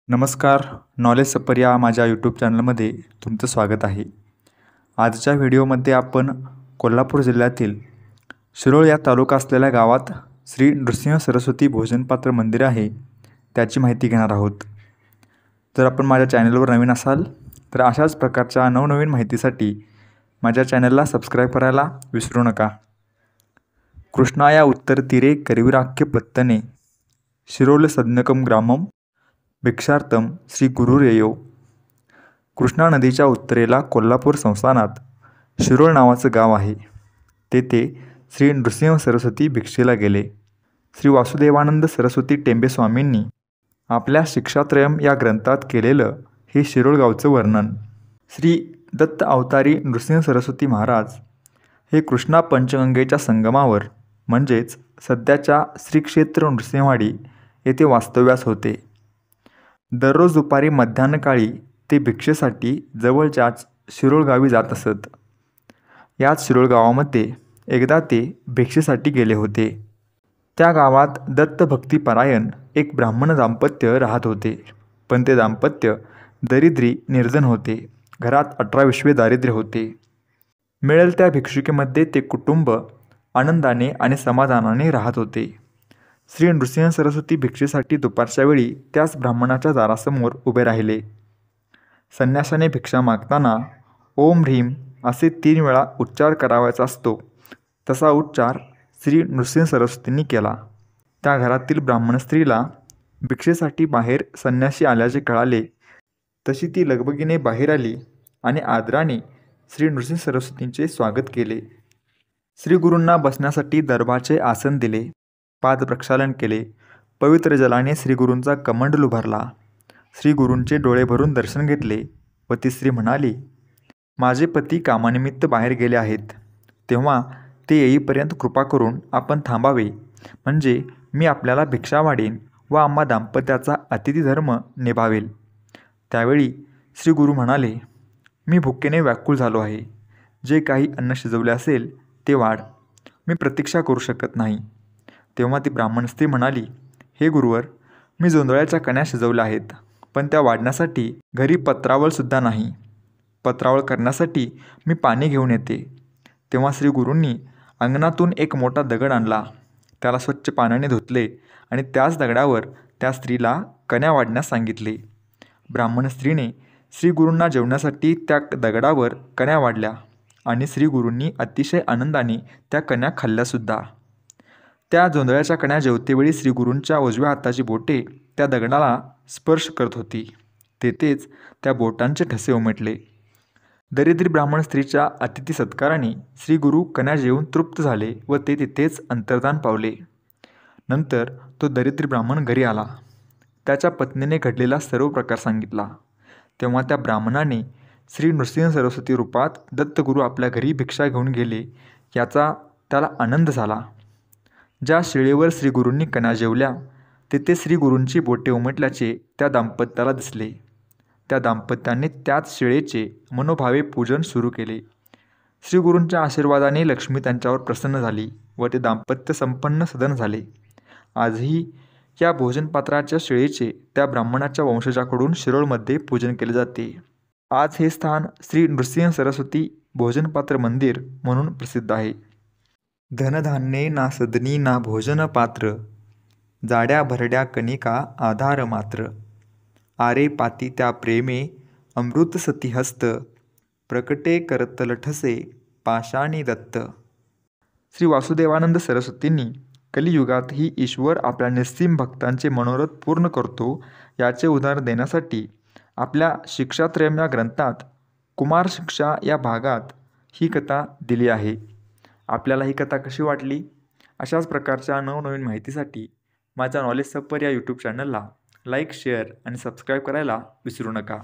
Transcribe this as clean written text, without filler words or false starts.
नमस्कार. नॉलेज सपर या माझ्या यूट्यूब चॅनलमध्ये तुमचं स्वागत आहे. आजच्या व्हिडिओमध्ये आपण कोल्हापूर जिल्ह्यातील शिरोळ या तालुका असलेल्या गावात श्री नृसिंह सरस्वती भोजनपात्र मंदिर आहे त्याची माहिती घेणार आहोत. जर आपण माझ्या चॅनलवर नवीन असाल तर अशाच प्रकारच्या नवनवीन माहितीसाठी माझ्या चॅनलला सबस्क्राईब करायला विसरू नका. कृष्णाया उत्तर तीरे करविराख्य पत्तने शिरोळ सज्ञकम ग्रामम भिक्षार्थम श्री गुरुरेयो. कृष्णा नदीच्या उत्तरेला कोल्हापूर संस्थानात शिरोळ नावाचं गाव आहे. तेथे श्री नृसिंह सरस्वती भिक्षेला गेले. श्री वासुदेवानंद सरस्वती टेंबे स्वामींनी आपल्या शिक्षात्रयम या ग्रंथात केलेलं हे शिरोळ गावचं वर्णन. श्री दत्त अवतारी नृसिंह सरस्वती महाराज हे कृष्णा पंचगंगेच्या संगमावर म्हणजेच सध्याच्या श्री क्षेत्र नृसिंहवाडी येथे वास्तव्यास होते. दररोज दुपारी मध्यान्हकाळी ते भिक्षेसाठी जवळच्याच शिरोळ गावी जात असत. याच शिरोळ गावामध्ये एकदा ते भिक्षेसाठी गेले होते. त्या गावात दत्तभक्तीपरायण एक ब्राह्मण दाम्पत्य राहत होते. पण ते दाम्पत्य दरिद्री निर्धन होते. घरात 18-20 दारिद्र्य होते. मिळेल त्या भिक्षुकीमध्ये ते कुटुंब आनंदाने आणि समाधानाने राहत होते. श्री नृसिंह सरस्वती भिक्षेसाठी दुपारच्या वेळी त्याच ब्राह्मणाच्या दारासमोर उभे राहिले. संन्यासाने भिक्षा मागताना ओम ह्रीम असे 3 वेळा उच्चार करावायचा असतो तसा उच्चार श्री नृसिंह सरस्वतींनी केला. त्या घरातील ब्राह्मण स्त्रीला भिक्षेसाठी बाहेर संन्यासी आल्याचे कळाले तशी ती लगबगीने बाहेर आली आणि आदराने श्री नृसिंह सरस्वतींचे स्वागत केले. श्री गुरूंना बसण्यासाठी दर्भाचे आसन दिले. पाद प्रक्षालन केले. पवित्र जलाने श्री गुरूंचा कमंडल उभारला. श्री गुरूंचे डोळे भरून दर्शन घेतले व ती स्त्री म्हणाली, माझे पती कामानिमित्त बाहेर गेले आहेत. तेव्हा ते येईपर्यंत कृपा करून आपण थांबावे, म्हणजे मी आपल्याला भिक्षा वाढेन व आम्हा दाम्पत्याचा अतिथी धर्म निभावेल. त्यावेळी श्री गुरु म्हणाले, मी भुकेने व्याकुळ झालो आहे. जे काही अन्न शिजवले असेल ते वाढ. मी प्रतीक्षा करू शकत नाही. तेव्हा ती ब्राह्मण स्त्री म्हणाली, हे गुरुवर, मी जोंधळ्याच्या कण्या शिजवल्या आहेत, पण त्या वाढण्यासाठी घरी पत्रावळसुद्धा नाही. पत्रावळ करण्यासाठी मी पाणी घेऊन येते. तेव्हा श्री गुरूंनी अंगणातून एक मोठा दगड आणला. त्याला स्वच्छ पाण्याने धुतले आणि त्याच दगडावर त्या स्त्रीला कण्या वाढण्यास सांगितले. ब्राह्मण स्त्रीने श्री गुरूंना जेवण्यासाठी त्या दगडावर कण्या वाढल्या आणि श्री गुरूंनी अतिशय आनंदाने त्या कण्या खाल्ल्यासुद्धा. त्या जोंधळ्याच्या कण्या जेवतेवेळी श्री गुरूंच्या उजव्या हाताची बोटे त्या दगडाला स्पर्श करत होती. तेथेच त्या बोटांचे ठसे उमटले. दरिद्री ब्राह्मण स्त्रीच्या अतिथी सत्काराने श्री गुरु कण्या जेवून तृप्त झाले व ते तिथेच अंतर्धान पावले. नंतर तो दरिद्री ब्राह्मण घरी आला. त्याच्या पत्नीने घडलेला सर्व प्रकार सांगितला. तेव्हा त्या ब्राह्मणाने श्री नृसिंह सरस्वती रूपात दत्तगुरू आपल्या घरी भिक्षा घेऊन गेले याचा त्याला आनंद झाला. ज्या शिळेवर श्री गुरूंनी कण्या जेवल्या तेथे श्री गुरूंची बोटे उमटल्याचे त्या दाम्पत्याला दिसले. त्या दाम्पत्याने त्याच शिळेचे मनोभावे पूजन सुरू केले. श्री गुरूंच्या आशीर्वादाने लक्ष्मी त्यांच्यावर प्रसन्न झाली व ते दाम्पत्य संपन्न सदन झाले. आजही या भोजनपात्राच्या शिळेचे त्या ब्राह्मणाच्या वंशजाकडून शिरोळमध्ये पूजन केले जाते. आज हे स्थान श्री नृसिंह सरस्वती भोजनपात्र मंदिर म्हणून प्रसिद्ध आहे. धनधान्ये ना सदनी ना भोजन पात्र, जाड्या भरड्या कणिका आधार मात्र. आरे पाती त्या प्रेमे अमृत सती हस्त, प्रकटे करतल ठसे पाशाणी दत्त. श्री वासुदेवानंद सरस्वतींनी कलियुगातही ईश्वर आपल्या निस्सीम भक्तांचे मनोरथ पूर्ण करतो याचे उदाहरण देण्यासाठी आपल्या शिक्षात्रयम या ग्रंथात कुमार शिक्षा या भागात ही कथा दिली आहे. आपल्याला ही कथा कशी वाटली? अशाच प्रकारच्या नवनवीन माहितीसाठी माझ्या नॉलेज सपर या यूट्यूब चॅनलला लाईक, शेअर आणि सबस्क्राईब करायला विसरू नका.